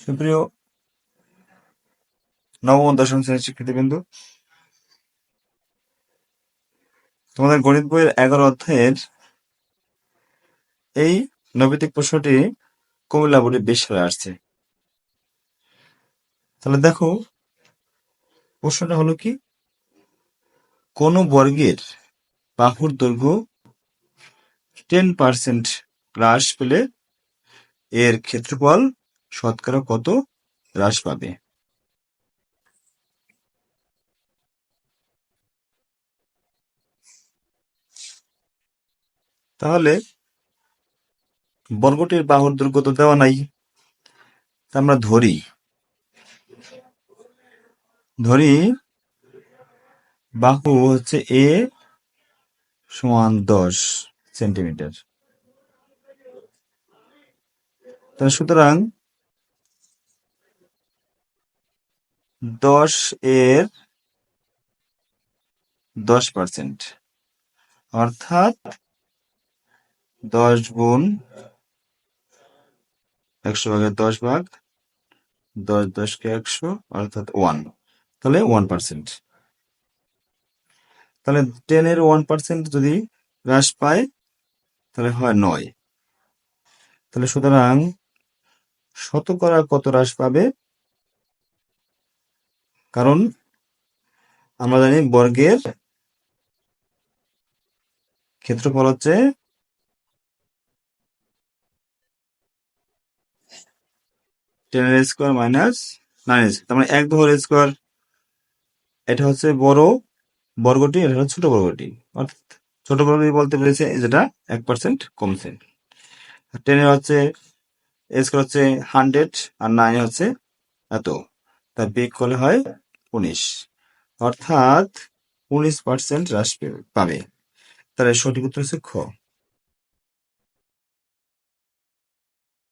সুপ্রিয় নবম ও দশম শ্রেণীর শিক্ষার্থীবৃন্দু, তোমাদের গণিত বইয়ের 11 অধ্যায়ের এই নৈবেদিক প্রশ্নটি কুমিল্লা বোর্ডে 20 সালে আসছে। তাহলে দেখো, প্রশ্নটা হলো কি, কোন বর্গের বাহুর দৈর্ঘ্য 10% হ্রাস পেলে এর ক্ষেত্রফল শতকরা কত হ্রাস পাবে? তাহলে বর্গটির বাহুর দৈর্ঘ্য তো দেওয়া নাই, তা আমরা ধরি বাহু হচ্ছে এ সমান 10 সেন্টিমিটার। তাহলে সুতরাং 10 এর 10%, অর্থাৎ 10 গুণ 100 ভাগের 10 ভাগ 10 10 কে 100, অর্থাৎ 1। তাহলে 1%। তাহলে 10 এর 1% যদি হ্রাস পায় তাহলে হয় 9। তাহলে সুতরাং শতকরা কত হ্রাস পাবে? কারণ আমরা জানি বর্গের ক্ষেত্রফল হচ্ছে 10 স্কোয়ার - 9 স্কোয়ার, তার মানে 1 বাহুর স্কোয়ার। এটা হচ্ছে বড় বর্গটি, এটা হচ্ছে ছোট বর্গটি, অর্থাৎ ছোট বর্গটি বলতে পেরেছে যেটা 1% কমছে। 10 এর হচ্ছে স্কোয়ার হচ্ছে 100 আর 9 হচ্ছে এত, তার বিয়োগ করলে হয় 19, অর্থাৎ 19% হ্রাস পাবে। তাহলে সঠিক উত্তর হচ্ছে খ।